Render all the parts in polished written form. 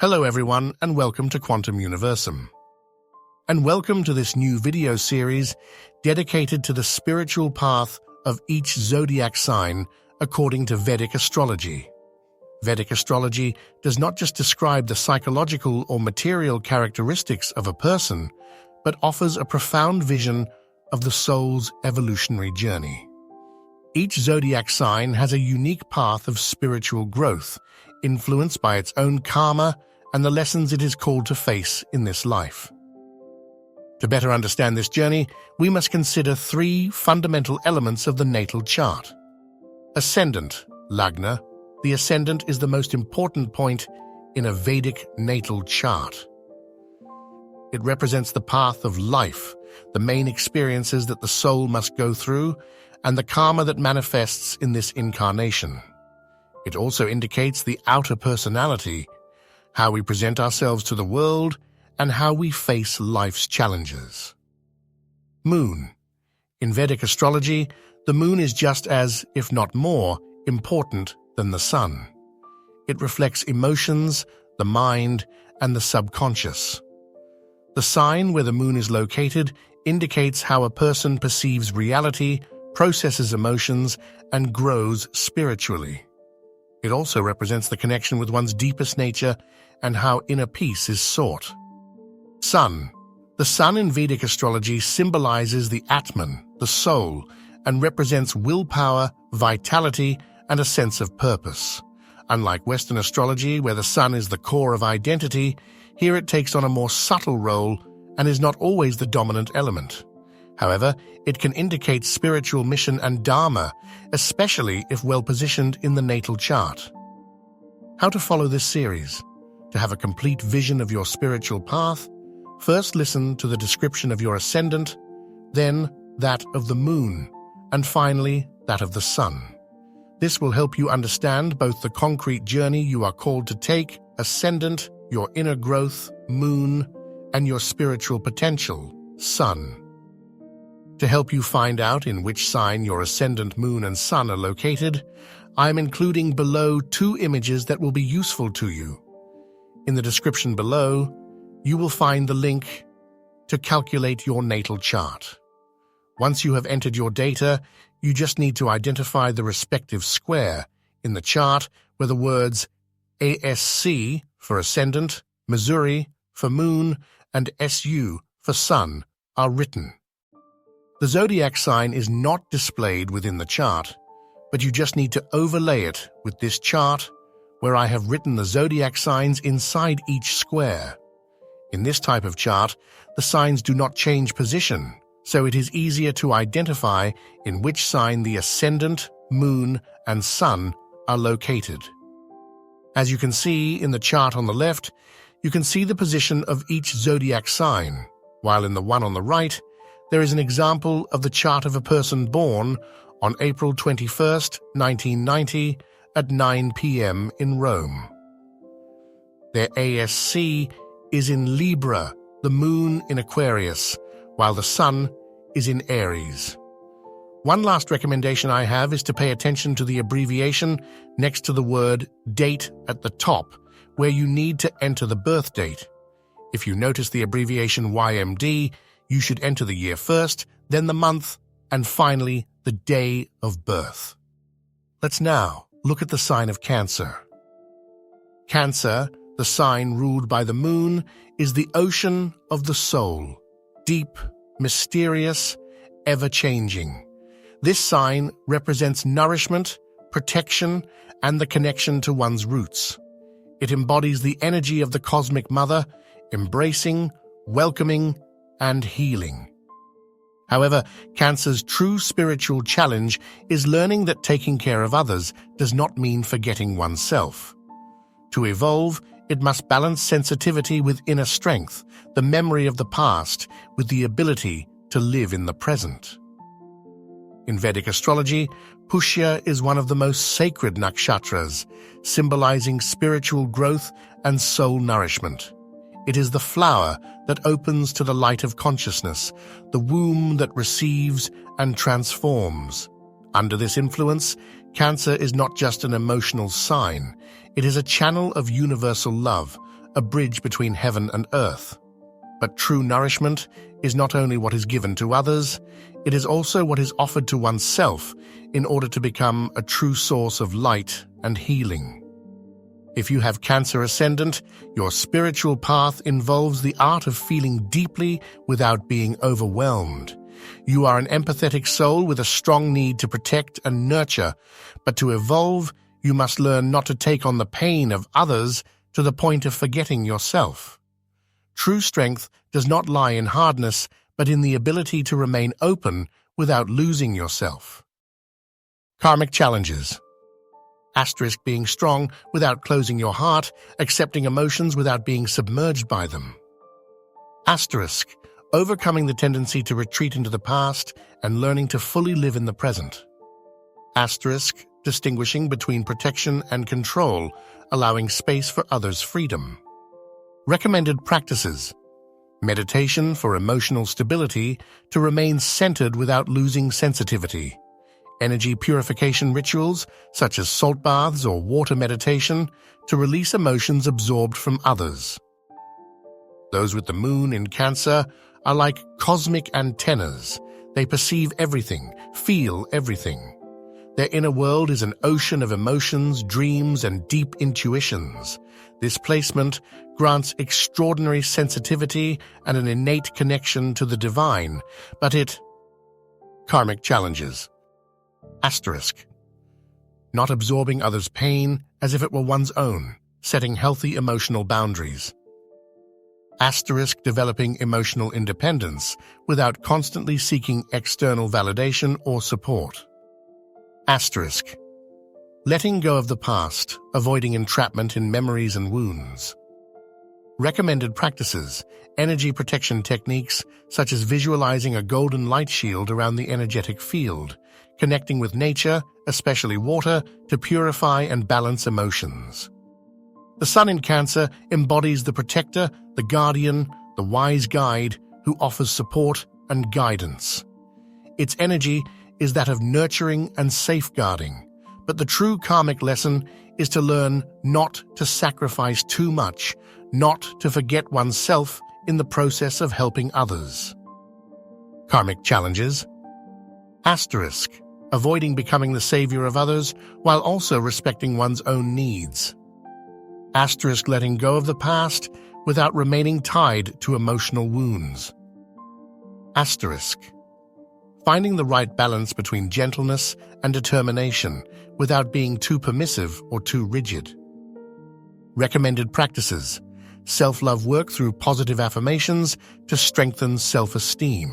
Hello everyone, and welcome to Quantum Universum. And welcome to this new video series dedicated to the spiritual path of each zodiac sign according to Vedic astrology. Vedic astrology does not just describe the psychological or material characteristics of a person, but offers a profound vision of the soul's evolutionary journey. Each zodiac sign has a unique path of spiritual growth, influenced by its own karma and the lessons it is called to face in this life. To better understand this journey, we must consider three fundamental elements of the natal chart. Ascendant, Lagna. The ascendant is the most important point in a Vedic natal chart. It represents the path of life, the main experiences that the soul must go through, and the karma that manifests in this incarnation. It also indicates the outer personality, how we present ourselves to the world, and how we face life's challenges. Moon. In Vedic astrology, the moon is just as, if not more, important than the sun. It reflects emotions, the mind, and the subconscious. The sign where the moon is located indicates how a person perceives reality, processes emotions, and grows spiritually. It also represents the connection with one's deepest nature and how inner peace is sought. Sun. The sun in Vedic astrology symbolizes the Atman, the soul, and represents willpower, vitality, and a sense of purpose. Unlike Western astrology, where the sun is the core of identity, here it takes on a more subtle role and is not always the dominant element. However, it can indicate spiritual mission and dharma, especially if well positioned in the natal chart. How to follow this series? To have a complete vision of your spiritual path, first listen to the description of your ascendant, then that of the moon, and finally that of the sun. This will help you understand both the concrete journey you are called to take, ascendant, your inner growth, moon, and your spiritual potential, sun. To help you find out in which sign your ascendant, moon, and sun are located, I am including below two images that will be useful to you. In the description below, you will find the link to calculate your natal chart. Once you have entered your data, you just need to identify the respective square in the chart where the words ASC for ascendant, Missouri for moon, and SU for sun are written. The zodiac sign is not displayed within the chart, but you just need to overlay it with this chart where I have written the zodiac signs inside each square. In this type of chart, the signs do not change position, so it is easier to identify in which sign the ascendant, moon, and sun are located. As you can see in the chart on the left, you can see the position of each zodiac sign, while in the one on the right, there is an example of the chart of a person born on April 21st, 1990 at 9 p.m. in Rome. Their ASC is in Libra, the moon in Aquarius, while the sun is in Aries. One last recommendation I have is to pay attention to the abbreviation next to the word date at the top, where you need to enter the birth date. If you notice the abbreviation YMD, you should enter the year first, then the month, and finally the day of birth. Let's now look at the sign of Cancer. Cancer, the sign ruled by the moon, is the ocean of the soul, deep, mysterious, ever-changing. This sign represents nourishment, protection, and the connection to one's roots. It embodies the energy of the cosmic mother, embracing, welcoming, and healing. However, Cancer's true spiritual challenge is learning that taking care of others does not mean forgetting oneself. To evolve, it must balance sensitivity with inner strength, the memory of the past with the ability to live in the present. In Vedic astrology, Pushya is one of the most sacred nakshatras, symbolizing spiritual growth and soul nourishment. It is the flower that opens to the light of consciousness, the womb that receives and transforms. Under this influence, Cancer is not just an emotional sign. It is a channel of universal love, a bridge between heaven and earth. But true nourishment is not only what is given to others, it is also what is offered to oneself in order to become a true source of light and healing. If you have Cancer Ascendant, your spiritual path involves the art of feeling deeply without being overwhelmed. You are an empathetic soul with a strong need to protect and nurture, but to evolve, you must learn not to take on the pain of others to the point of forgetting yourself. True strength does not lie in hardness, but in the ability to remain open without losing yourself. Karmic challenges. Being strong without closing your heart, accepting emotions without being submerged by them. Overcoming the tendency to retreat into the past and learning to fully live in the present. Distinguishing between protection and control, allowing space for others' freedom. Recommended practices. Meditation for emotional stability to remain centered without losing sensitivity. Energy purification rituals, such as salt baths or water meditation, to release emotions absorbed from others. Those with the moon in Cancer are like cosmic antennas. They perceive everything, feel everything. Their inner world is an ocean of emotions, dreams, and deep intuitions. This placement grants extraordinary sensitivity and an innate connection to the divine, but Karmic challenges. Not absorbing others' pain as if it were one's own, setting healthy emotional boundaries. Developing emotional independence without constantly seeking external validation or support. Letting go of the past, avoiding entrapment in memories and wounds. Recommended practices, energy protection techniques such as visualizing a golden light shield around the energetic field, connecting with nature, especially water, to purify and balance emotions. The Sun in Cancer embodies the protector, the guardian, the wise guide who offers support and guidance. Its energy is that of nurturing and safeguarding, but the true karmic lesson is to learn not to sacrifice too much, not to forget oneself in the process of helping others. Karmic challenges. Avoiding becoming the savior of others while also respecting one's own needs. Letting go of the past without remaining tied to emotional wounds. Finding the right balance between gentleness and determination without being too permissive or too rigid. Recommended practices. Self-love work through positive affirmations to strengthen self-esteem.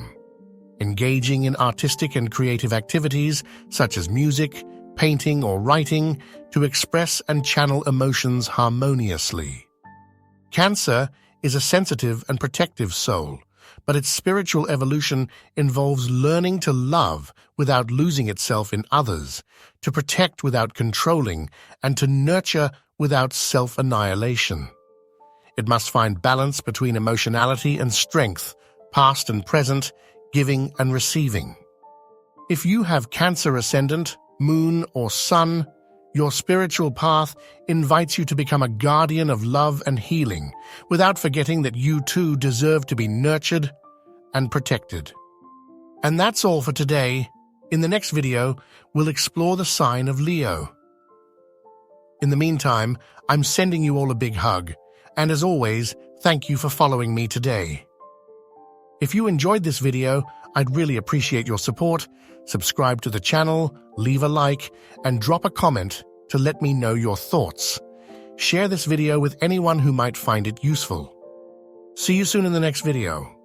Engaging in artistic and creative activities such as music, painting, or writing to express and channel emotions harmoniously. Cancer is a sensitive and protective soul, but its spiritual evolution involves learning to love without losing itself in others, to protect without controlling, and to nurture without self-annihilation. It must find balance between emotionality and strength, past and present, giving and receiving. If you have Cancer Ascendant, Moon, or Sun, your spiritual path invites you to become a guardian of love and healing, without forgetting that you too deserve to be nurtured and protected. And that's all for today. In the next video, we'll explore the sign of Leo. In the meantime, I'm sending you all a big hug, and as always, thank you for following me today. If you enjoyed this video, I'd really appreciate your support. Subscribe to the channel, leave a like, and drop a comment to let me know your thoughts. Share this video with anyone who might find it useful. See you soon in the next video.